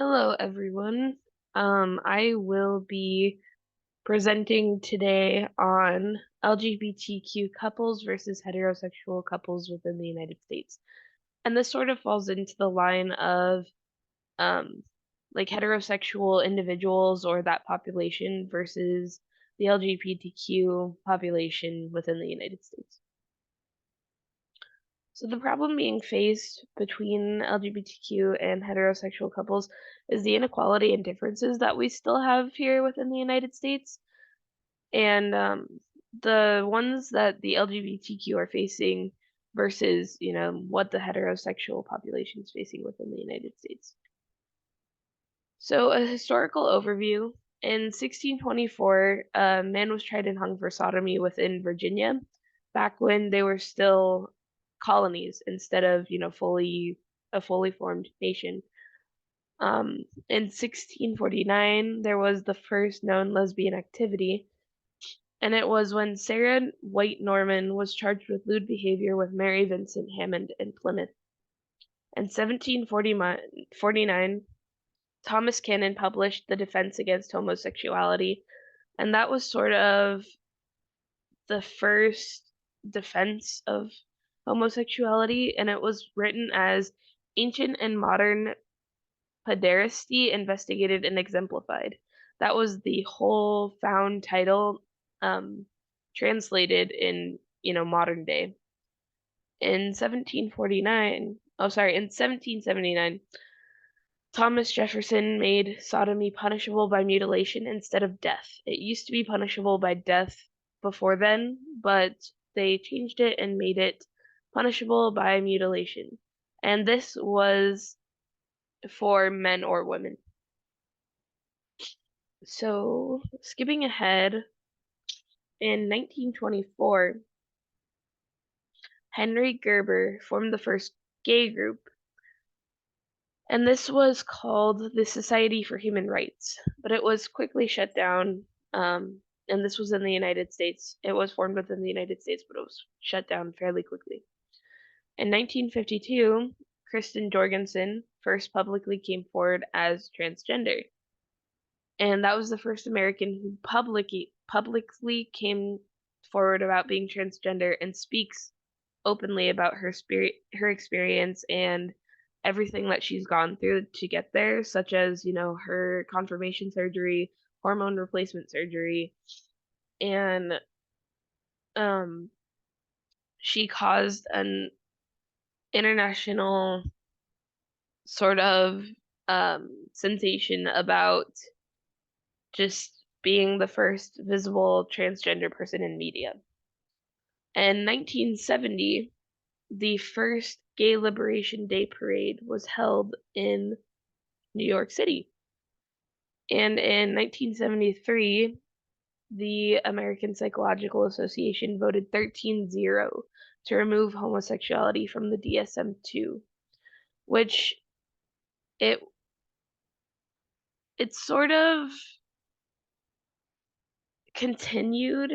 Hello, everyone. I will be presenting today on LGBTQ couples versus heterosexual couples within the United States. And this sort of falls into the line of um, like heterosexual individuals or that population versus the LGBTQ population within the United States. So the problem being faced between LGBTQ and heterosexual couples is the inequality and differences that we still have here within the United States. And the ones that the LGBTQ are facing versus, what the heterosexual population is facing within the United States. So a historical overview. In 1624, a man was tried and hung for sodomy within Virginia, back when they were still colonies instead of, fully formed nation. In 1649, there was the first known lesbian activity, and it was when Sarah White Norman was charged with lewd behavior with Mary Vincent Hammond in Plymouth. In 1749, Thomas Cannon published The Defense Against Homosexuality, and that was sort of the first defense of homosexuality, and it was written as ancient and modern pederasty investigated and exemplified. That was the whole found title, translated in, modern day. In 1779, Thomas Jefferson made sodomy punishable by mutilation instead of death. It used to be punishable by death before then, but they changed it and made it punishable by mutilation. And this was for men or women. So, skipping ahead, in 1924, Henry Gerber formed the first gay group, and this was called the Society for Human Rights, but it was quickly shut down. And this was in the United States. It was formed within the United States, but it was shut down fairly quickly. In 1952, Kristen Jorgensen first publicly came forward as transgender, and that was the first American who publicly came forward about being transgender and speaks openly about her experience and everything that she's gone through to get there, such as, her confirmation surgery, hormone replacement surgery, and um she caused an international sort of sensation about just being the first visible transgender person in media. In 1970, the first Gay Liberation Day parade was held in New York City. And in 1973, the American Psychological Association voted 13-0 to remove homosexuality from the DSM-2, which it it sort of continued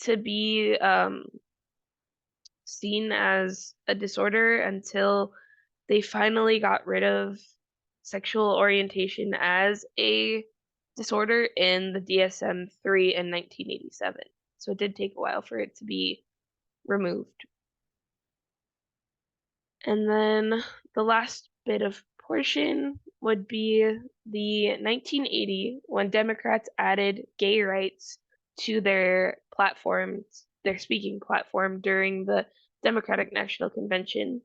to be seen as a disorder until they finally got rid of sexual orientation as a disorder in the DSM-3 in 1987. So it did take a while for it to be removed. And then the last bit of portion would be the 1980 when Democrats added gay rights to their platforms, their speaking platform during the Democratic National Convention.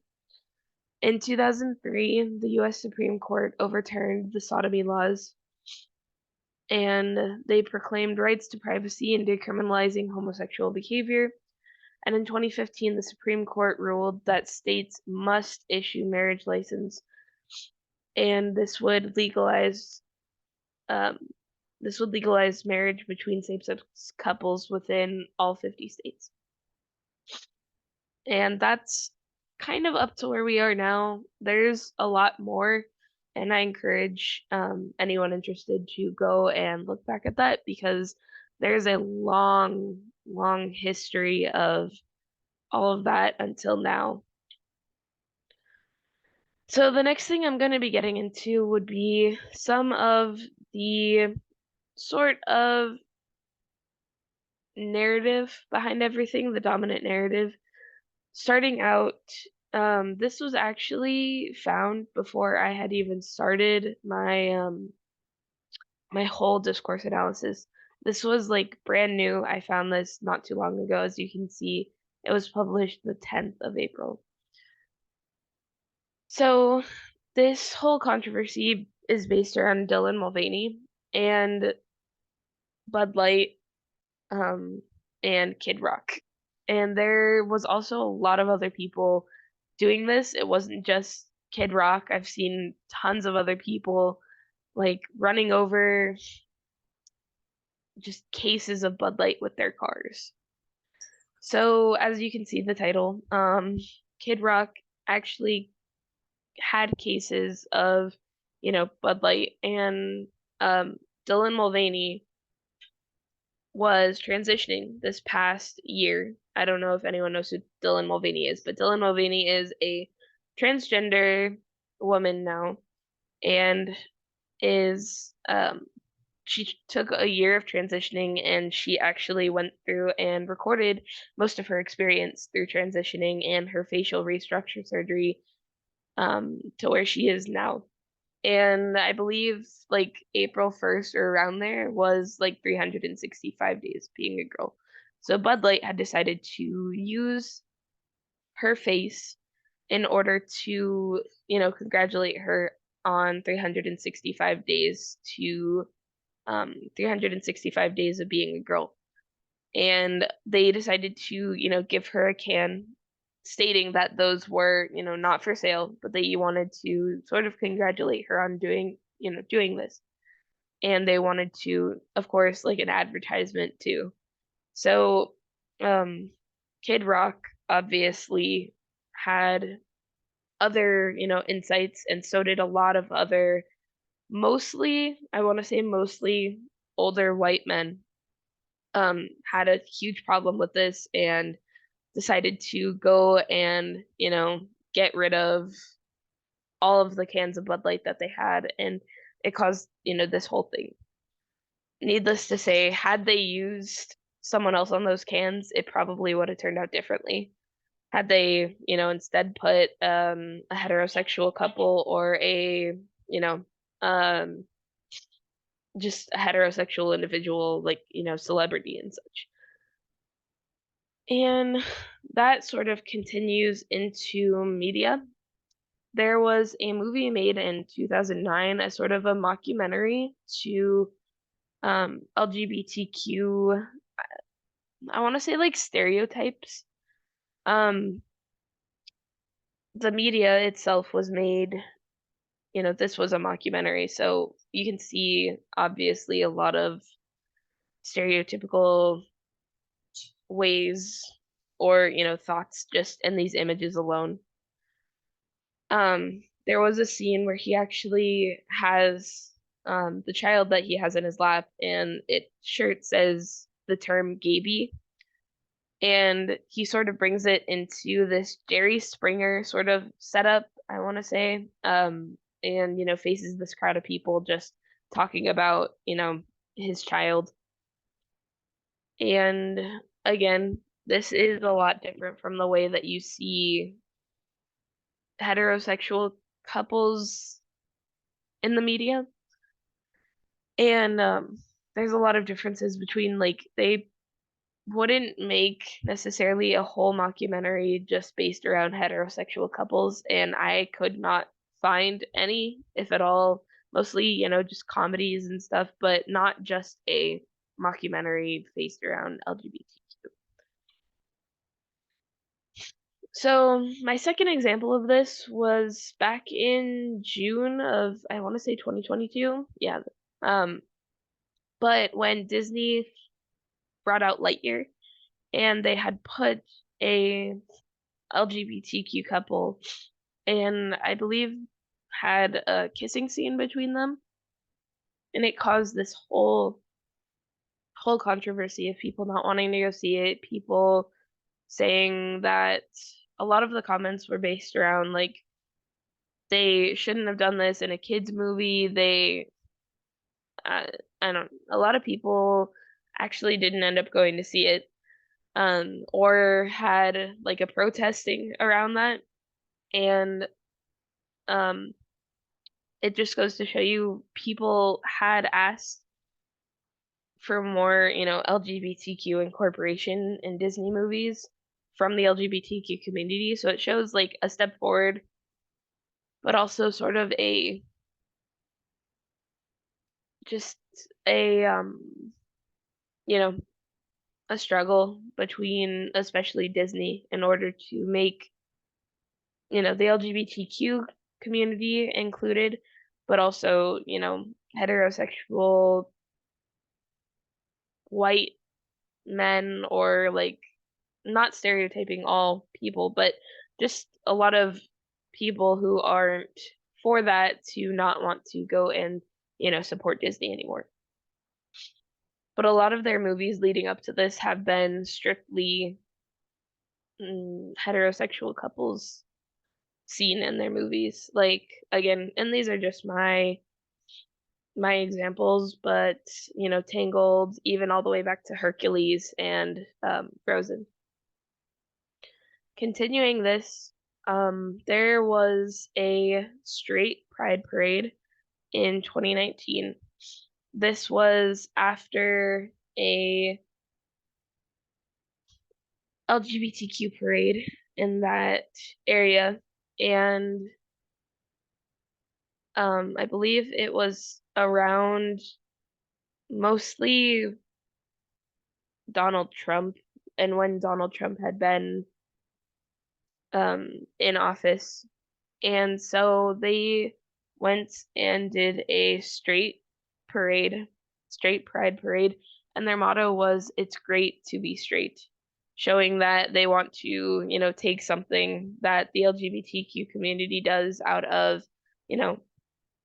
In 2003, the US Supreme Court overturned the sodomy laws, and they proclaimed rights to privacy and decriminalizing homosexual behavior. And in 2015, the Supreme Court ruled that states must issue marriage license, and um, this would legalize marriage between same-sex couples within all 50 states. And that's kind of up to where we are now. There's a lot more, and I encourage anyone interested to go and look back at that because there's a long, long history of all of that until now. So the next thing I'm going to be getting into would be some of the sort of narrative behind everything, the dominant narrative. Starting out, this was actually found before I had even started my whole discourse analysis. This was like brand new. I found this not too long ago. As you can see, it was published the 10th of April. So this whole controversy is based around Dylan Mulvaney and Bud Light, um, and Kid Rock. And there was also a lot of other people doing this. It wasn't just Kid Rock. I've seen tons of other people like running over just cases of Bud Light with their cars. So as you can see the title, Kid Rock actually had cases of, Bud Light, and Dylan Mulvaney was transitioning this past year. I don't know if anyone knows who Dylan Mulvaney is, but Dylan Mulvaney is a transgender woman now, and is she took a year of transitioning, and she actually went through and recorded most of her experience through transitioning and her facial restructure surgery, to where she is now. And I believe like April 1st or around there was like 365 days being a girl. So Bud Light had decided to use her face in order to, congratulate her on 365 days to 365 days of being a girl. And they decided to, give her a can, stating that those were, not for sale, but that you wanted to sort of congratulate her on doing this. And they wanted to, of course, like an advertisement too. So, um, Kid Rock obviously had other, insights, and so did a lot of other, mostly, I want to say mostly older white men, had a huge problem with this and decided to go and, get rid of all of the cans of Bud Light that they had, and it caused, this whole thing. Needless to say, had they used someone else on those cans, it probably would have turned out differently. Had they, instead put a heterosexual couple, or um, just a heterosexual individual, like, celebrity and such. And that sort of continues into media. There was a movie made in 2009, a sort of a mockumentary to LGBTQ, I want to say like stereotypes. Um, the media itself was made, this was a mockumentary, so you can see obviously a lot of stereotypical ways, or, thoughts just in these images alone. There was a scene where he actually has the child that he has in his lap, and it shirt says the term "gaby," and he sort of brings it into this Jerry Springer sort of setup, I want to say, and faces this crowd of people just talking about, his child. And again, this is a lot different from the way that you see heterosexual couples in the media. And there's a lot of differences between, like, they wouldn't make necessarily a whole mockumentary just based around heterosexual couples, and I could not find any, if at all, mostly, just comedies and stuff, but not just a mockumentary based around LGBTQ. So my second example of this was back in June of, I want to say, 2022. Yeah. Um, but when Disney brought out Lightyear, and they had put a LGBTQ couple, and I believe had a kissing scene between them, and it caused this whole controversy of people not wanting to go see it, people saying that a lot of the comments were based around like they shouldn't have done this in a kids movie. Uh, I don't a lot of people actually didn't end up going to see it, or had like a protesting around that. And um, it just goes to show you people had asked for more, LGBTQ incorporation in Disney movies from the LGBTQ community. So it shows like a step forward, but also sort of a just a you know, a struggle between especially Disney in order to make, the LGBTQ community included, but also, heterosexual white men, or like, not stereotyping all people, but just a lot of people who aren't for that to not want to go and, support Disney anymore. But a lot of their movies leading up to this have been strictly heterosexual couples seen in their movies. Like, again, and these are just my examples, but Tangled, even all the way back to Hercules and Frozen. Continuing this, there was a straight pride parade in 2019. This was after a LGBTQ parade in that area, and I believe it was around mostly Donald Trump, and when Donald Trump had been in office. And so they went and did a straight pride parade, and their motto was "It's great to be straight," showing that they want to, take something that the LGBTQ community does out of, you know,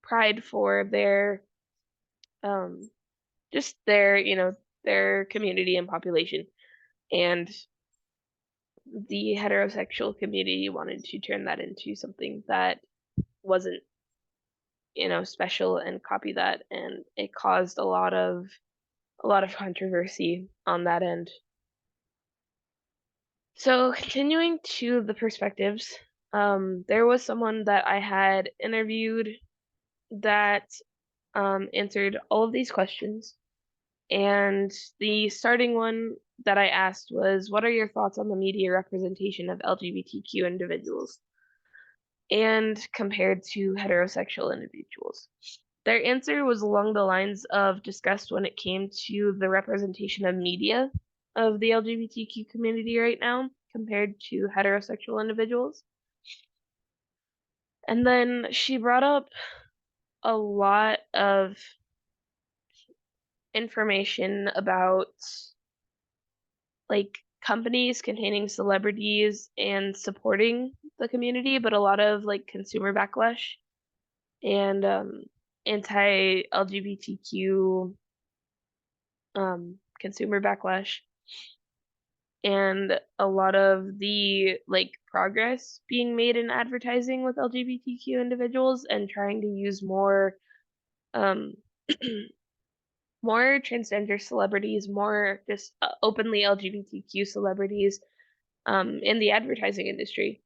pride for their um just their community and population. And the heterosexual community wanted to turn that into something that wasn't, special, and copy that, and it caused a lot of controversy on that end. So continuing to the perspectives, there was someone that I had interviewed that answered all of these questions. And the starting one that I asked was, what are your thoughts on the media representation of LGBTQ individuals and compared to heterosexual individuals? Their answer was along the lines of disgust when it came to the representation of media of the LGBTQ community right now compared to heterosexual individuals. And then she brought up a lot of information about like companies containing celebrities and supporting the community, but a lot of like consumer backlash and anti-LGBTQ consumer backlash, and a lot of the like progress being made in advertising with LGBTQ individuals, and trying to use more um more transgender celebrities, more just openly LGBTQ celebrities in the advertising industry.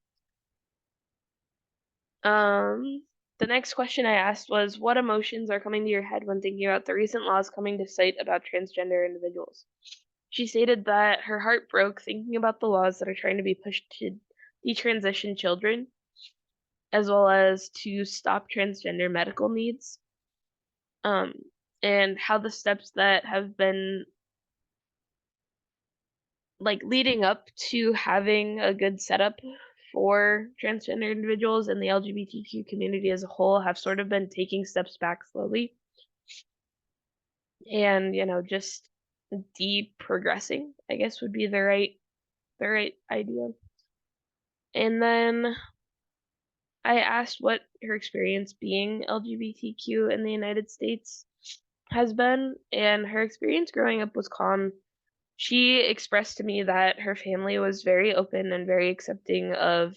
The next question I asked was, what emotions are coming to your head when thinking about the recent laws coming to sight about transgender individuals? She stated that her heart broke thinking about the laws that are trying to be pushed to detransition children, as well as to stop transgender medical needs, um, and how the steps that have been like leading up to having a good setup for transgender individuals and the LGBTQ community as a whole have sort of been taking steps back slowly, and just deprogressing, I guess would be the right idea. And then I asked what her experience being LGBTQ in the United States has been, and her experience growing up was calm. She expressed to me that her family was very open and very accepting of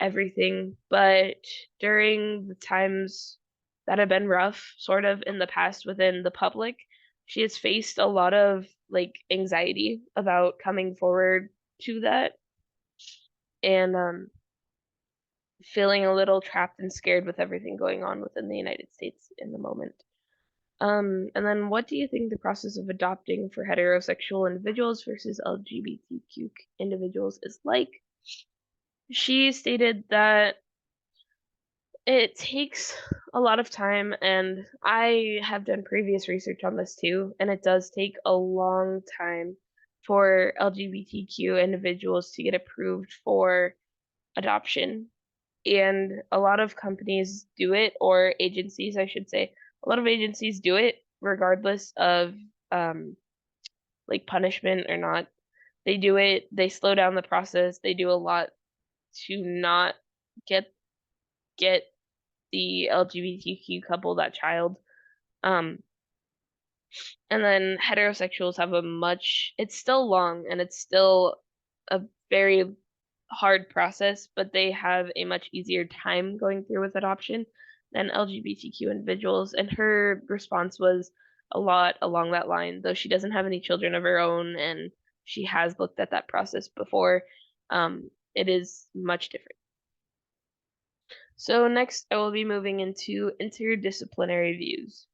everything, but during the times that have been rough, sort of in the past within the public, she has faced a lot of like anxiety about coming forward to that and feeling a little trapped and scared with everything going on within the United States in the moment. And then what do you think the process of adopting for heterosexual individuals versus LGBTQ individuals is like? She stated that it takes a lot of time, and I have done previous research on this too, and it does take a long time for LGBTQ individuals to get approved for adoption. And a lot of companies do it, or agencies, I should say. A lot of agencies do it regardless of um, like punishment or not. They do it, they slow down the process, they do a lot to not get get the LGBTQ couple that child. Um, and then heterosexuals have a much, it's still long and it's still a very hard process, but they have a much easier time going through with adoption than LGBTQ individuals. And her response was a lot along that line, though she doesn't have any children of her own and she has looked at that process before. It is much different. So next, I will be moving into interdisciplinary views.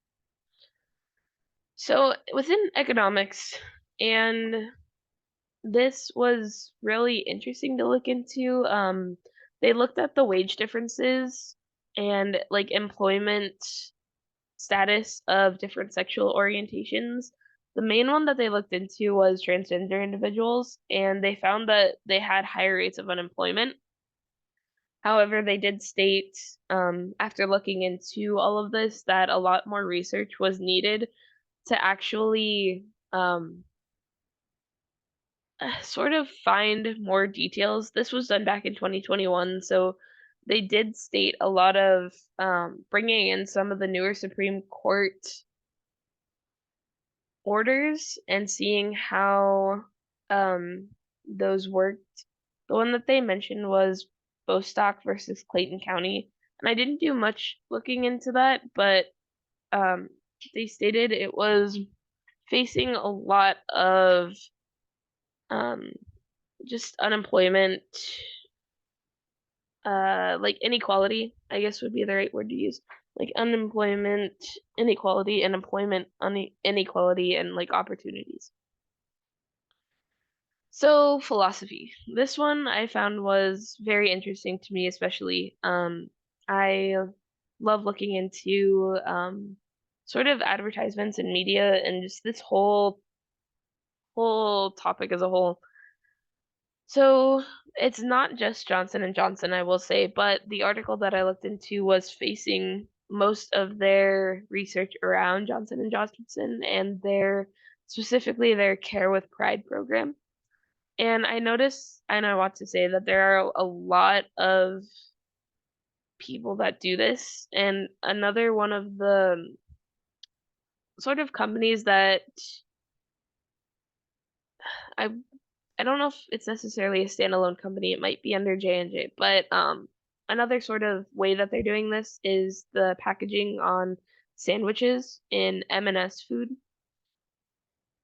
So within economics, and this was really interesting to look into. They looked at the wage differences and like employment status of different sexual orientations. The main one that they looked into was transgender individuals, and they found that they had higher rates of unemployment. However, they did state, after looking into all of this, that a lot more research was needed to actually sort of find more details. This was done back in 2021, so they did state a lot of bringing in some of the newer Supreme Court orders and seeing how those worked. The one that they mentioned was Bostock versus Clayton County, and I didn't do much looking into that, but um, they stated it was facing a lot of um, just unemployment, like inequality, I guess would be the right word to use. Like unemployment, inequality, and employment inequality, and like opportunities. So philosophy. This one I found was very interesting to me, especially. I love looking into sort of advertisements and media and just this whole topic as a whole. So it's not just Johnson and Johnson, I will say, but the article that I looked into was facing most of their research around Johnson and Johnson and their specifically their Care with Pride program. And I noticed, and I want to say that there are a lot of people that do this. And another one of the sort of companies that I I don't know if it's necessarily a standalone company. It might be under J&J, but another sort of way that they're doing this is the packaging on sandwiches in M&S food.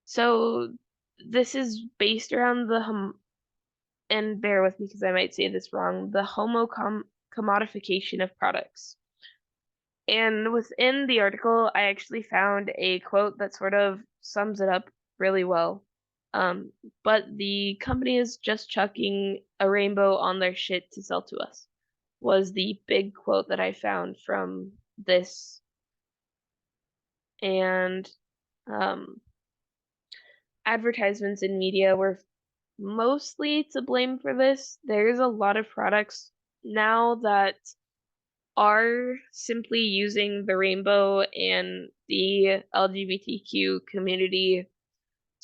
So this is based around and bear with me because I might say this wrong, the commodification of products. And within the article, I actually found a quote that sort of sums it up really well. Um, but the company is just chucking a rainbow on their shit to sell to us, was the big quote that I found from this. And um, advertisements in media were mostly to blame for this. There's a lot of products now that are simply using the rainbow and the LGBTQ community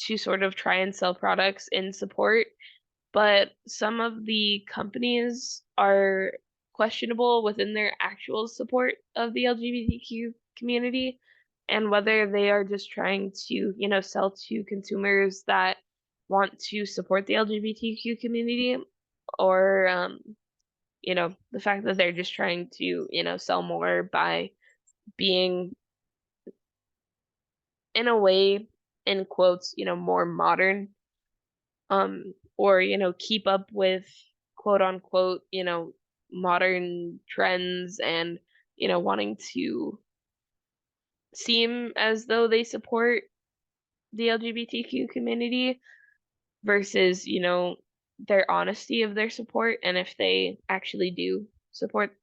to sort of try and sell products in support, but some of the companies are questionable within their actual support of the LGBTQ community and whether they are just trying to, sell to consumers that want to support the LGBTQ community or the fact that they're just trying to, sell more by being, in a way, in quotes, more modern, or, keep up with quote unquote, modern trends and, wanting to seem as though they support the LGBTQ community versus, their honesty of their support and if they actually do support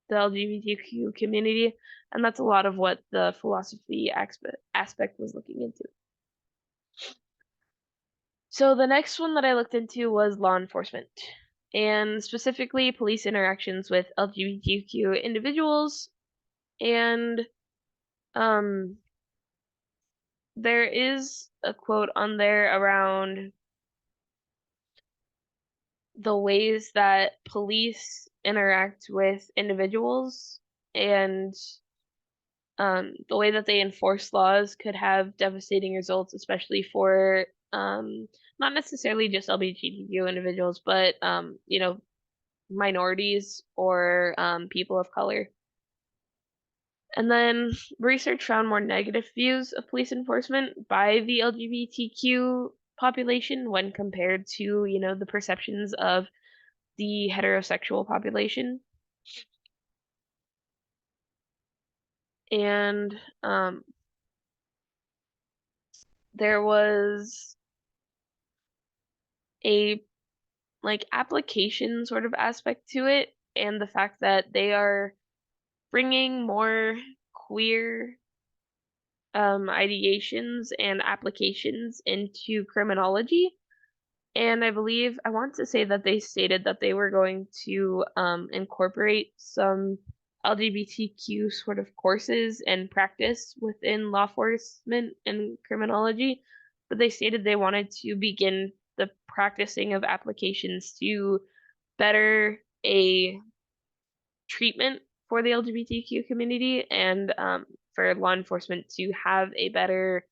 the LGBTQ community. And that's a lot of what the philosophy aspect was looking into. So the next one that I looked into was law enforcement, and specifically police interactions with LGBTQ individuals. And um, there is a quote on there around the ways that police interact with individuals and the way that they enforce laws could have devastating results, especially for not necessarily just LGBTQ individuals, but minorities or people of color. And then research found more negative views of police enforcement by the LGBTQ population when compared to, the perceptions of the heterosexual population. And there was a like application sort of aspect to it, and the fact that they are bringing more queer ideations and applications into criminology. And I want to say that they stated that they were going to incorporate some LGBTQ sort of courses and practice within law enforcement and criminology, but they stated they wanted to begin the practicing of applications to better a treatment for the LGBTQ community and for law enforcement to have a better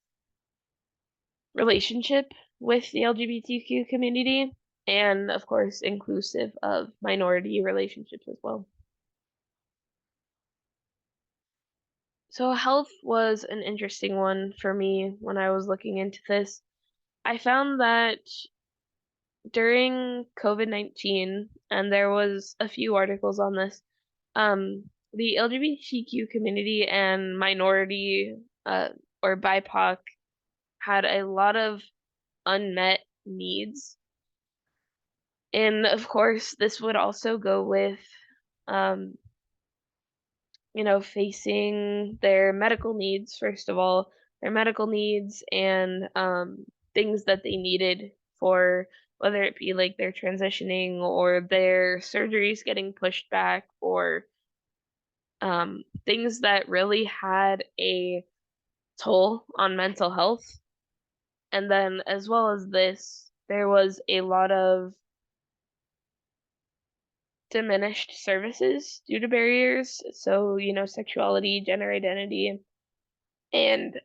relationship with the LGBTQ community, and of course, inclusive of minority relationships as well. So, health was an interesting one for me when I was looking into this. I found that during COVID-19, and there was a few articles on this, the LGBTQ community and minority or BIPOC had a lot of unmet needs. And of course, this would also go with, um, facing their medical needs, first of all, their medical needs and things that they needed for whether it be like their transitioning or their surgeries getting pushed back or things that really had a toll on mental health. And then, as well as this, there was a lot of diminished services due to barriers. So, sexuality, gender identity, and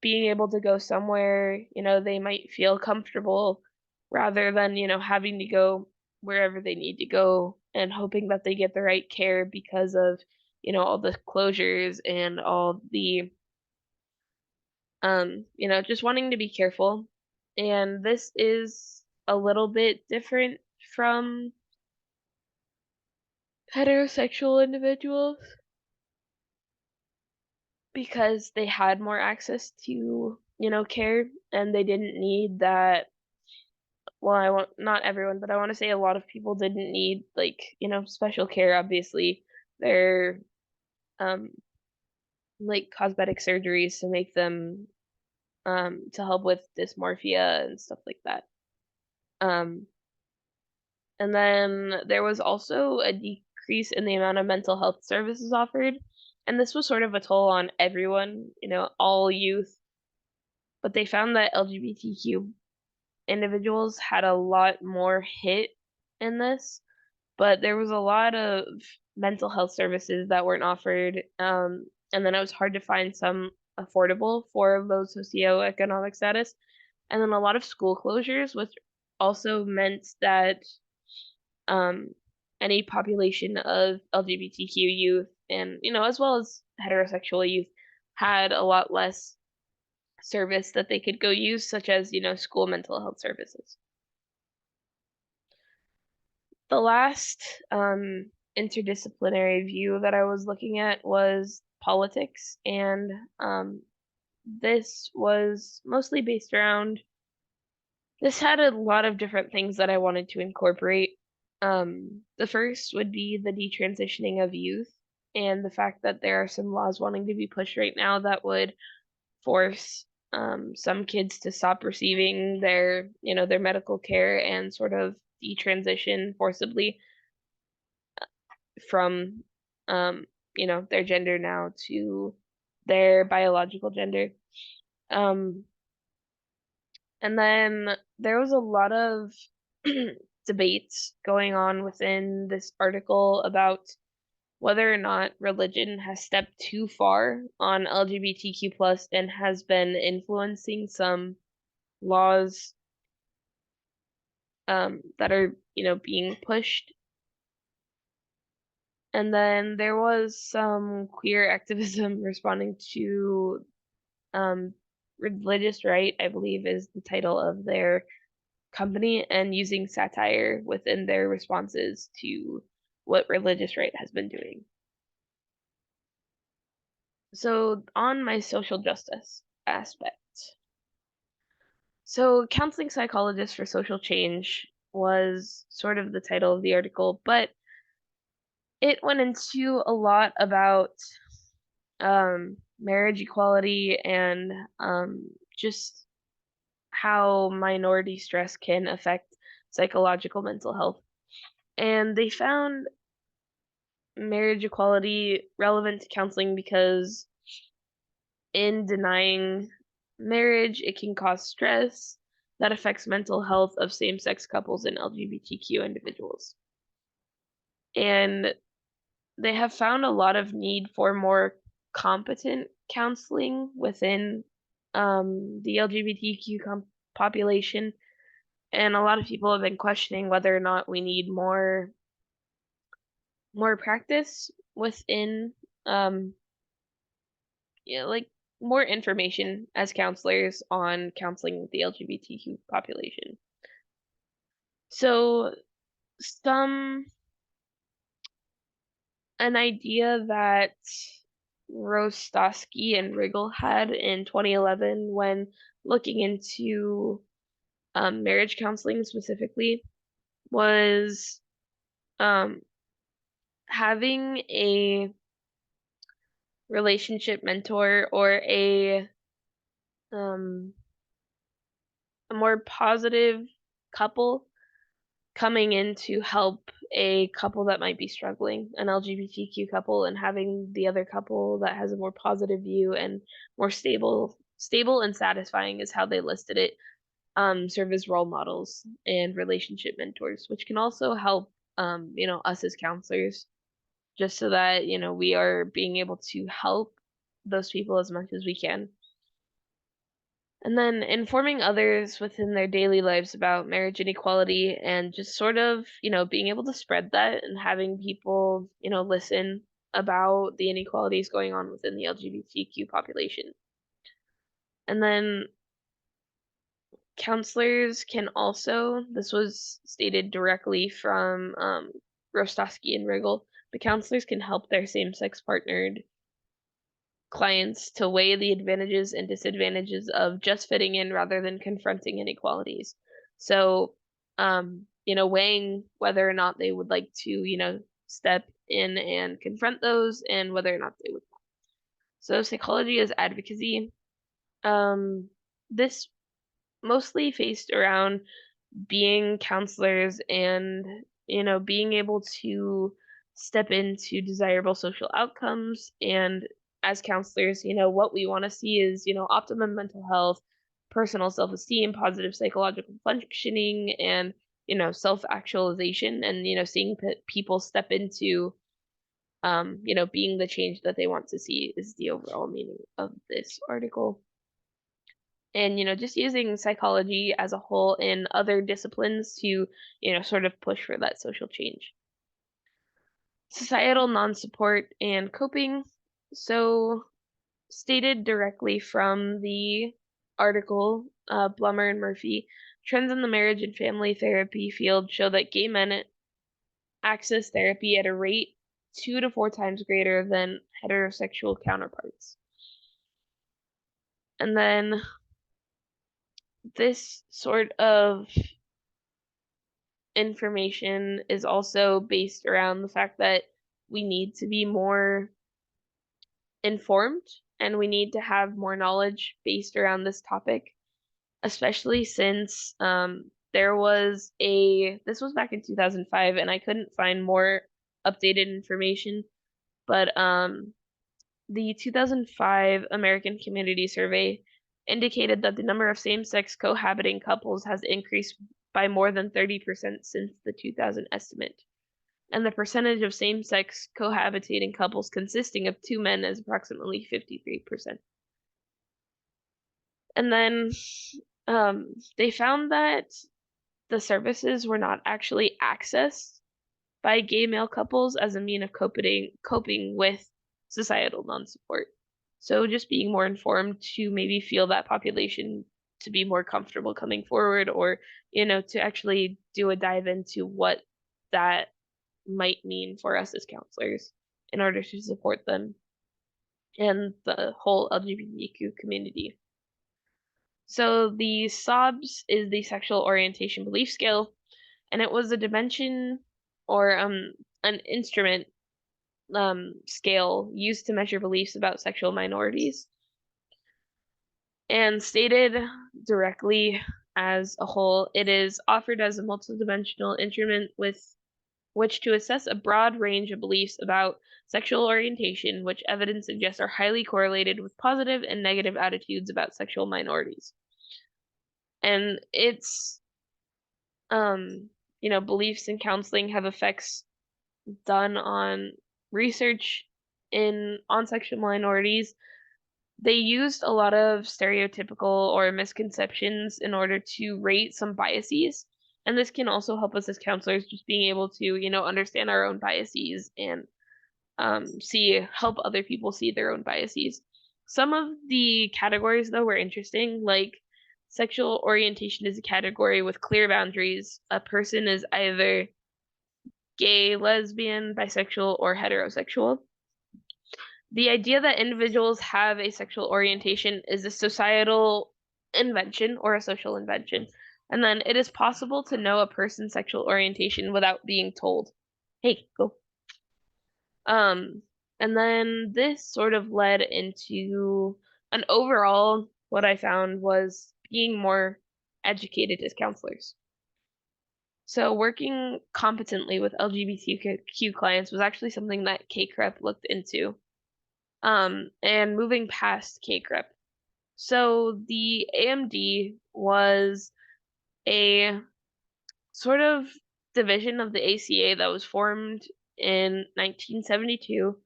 being able to go somewhere, they might feel comfortable rather than, having to go wherever they need to go and hoping that they get the right care because of, all the closures and all the just wanting to be careful. And this is a little bit different from heterosexual individuals because they had more access to, care and they didn't need that. Well, I want not everyone, but I want to say a lot of people didn't need like, special care, obviously. They're um like cosmetic surgeries to make them to help with dysmorphia and stuff like that. Um and then there was also a decrease in the amount of mental health services offered. And this was sort of a toll on everyone, all youth, but they found that LGBTQ individuals had a lot more hit in this, but there was a lot of mental health services that weren't offered, and then it was hard to find some affordable for low socioeconomic status, and then a lot of school closures, which also meant that any population of LGBTQ youth and, as well as heterosexual youth had a lot less service that they could go use, such as, school mental health services. The last interdisciplinary view that I was looking at was politics, and this was mostly based around. This had a lot of different things that I wanted to incorporate. The first would be the detransitioning of youth, and the fact that there are some laws wanting to be pushed right now that would force some kids to stop receiving their medical care and sort of detransition forcibly from, um, their gender now to their biological gender. Um, and then there was a lot of debates going on within this article about whether or not religion has stepped too far on LGBTQ plus and has been influencing some laws that are being pushed. And then there was some queer activism responding to um, religious right, I believe is the title of their company, and using satire within their responses to what religious right has been doing. So on my social justice aspect. So counseling psychologist for social change was sort of the title of the article, but it went into a lot about marriage equality and just how minority stress can affect psychological mental health. And they found marriage equality relevant to counseling because in denying marriage, it can cause stress that affects mental health of same sex couples and LGBTQ individuals. And they have found a lot of need for more competent counseling within the LGBTQ population. And a lot of people have been questioning whether or not we need more practice within um, like more information as counselors on counseling the LGBTQ population. So some an idea that Rostowski and Riggle had in 2011 when looking into marriage counseling specifically was um, having relationship mentor or um, a more positive couple coming in to help a couple that might be struggling, an LGBTQ couple, and having the other couple that has a more positive view and more stable and satisfying is how they listed it, serve as role models and relationship mentors, which can also help, us as counselors, just so that, we are being able to help those people as much as we can. And then informing others within their daily lives about marriage inequality and just sort of, being able to spread that and having people, listen about the inequalities going on within the LGBTQ population. And then counselors can also, this was stated directly from Rostowski and Riggle, the counselors can help their same sex partnered clients to weigh the advantages and disadvantages of just fitting in rather than confronting inequalities. So, weighing whether or not they would like to, step in and confront those and whether or not they would. So, psychology as advocacy. This mostly faced around being counselors and being able to step into desirable social outcomes, and as counselors, what we want to see is optimum mental health, personal self-esteem, positive psychological functioning, and self-actualization, and seeing people step into being the change that they want to see is the overall meaning of this article. And just using psychology as a whole in other disciplines to sort of push for that social change. Societal non-support and coping. So, stated directly from the article, Blummer and Murphy, trends in the marriage and family therapy field show that gay men access therapy at a rate 2 to 4 times greater than heterosexual counterparts. And then this sort of information is also based around the fact that we need to be more informed and we need to have more knowledge based around this topic, especially since this was back in 2005 and I couldn't find more updated information, but the 2005 American Community Survey indicated that the number of same-sex cohabiting couples has increased by more than 30% since the 2000 estimate, and the percentage of same-sex cohabitating couples consisting of two men is approximately 53%. And then they found that the services were not actually accessed by gay male couples as a mean of coping with societal non-support. So just being more informed to maybe feel that population to be more comfortable coming forward, or to actually do a dive into what that might mean for us as counselors in order to support them and the whole LGBTQ community. So the SOBS is the sexual orientation belief scale, and it was a dimension or an instrument scale used to measure beliefs about sexual minorities. And stated directly as a whole, it is offered as a multidimensional instrument with which to assess a broad range of beliefs about sexual orientation, which evidence suggests are highly correlated with positive and negative attitudes about sexual minorities. And it's beliefs in counseling have effects done on research on sexual minorities. They used a lot of stereotypical or misconceptions in order to rate some biases. And this can also help us as counselors just being able to, understand our own biases and help other people see their own biases. Some of the categories, though, were interesting, like sexual orientation is a category with clear boundaries. A person is either gay, lesbian, bisexual, or heterosexual. The idea that individuals have a sexual orientation is a societal invention or a social invention. And then it is possible to know a person's sexual orientation without being told. Hey, go. And then this sort of led into an overall, what I found was being more educated as counselors. So working competently with LGBTQ clients was actually something that KCREP looked into. And moving past KCREP. So the AMD was a sort of division of the ACA that was formed in 1972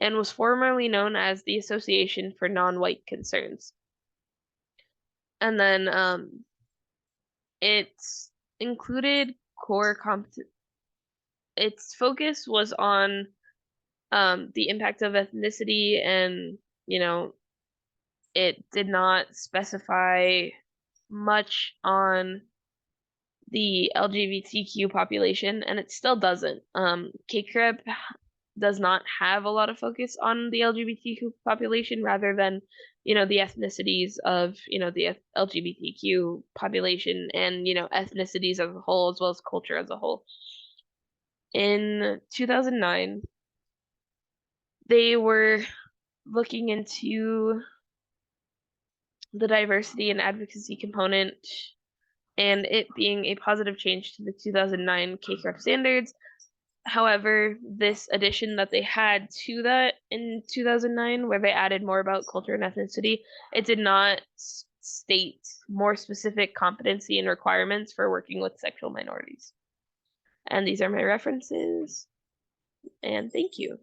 and was formerly known as the Association for Non-White Concerns. And then it included its focus was on the impact of ethnicity, and it did not specify much on the LGBTQ population, and it still doesn't. KCREP does not have a lot of focus on the LGBTQ population rather than, the ethnicities of, the LGBTQ population and, ethnicities as a whole, as well as culture as a whole. In 2009, they were looking into the diversity and advocacy component and it being a positive change to the 2009 KCREP standards. However, this addition that they had to that in 2009, where they added more about culture and ethnicity, it did not state more specific competency and requirements for working with sexual minorities. And these are my references, and thank you.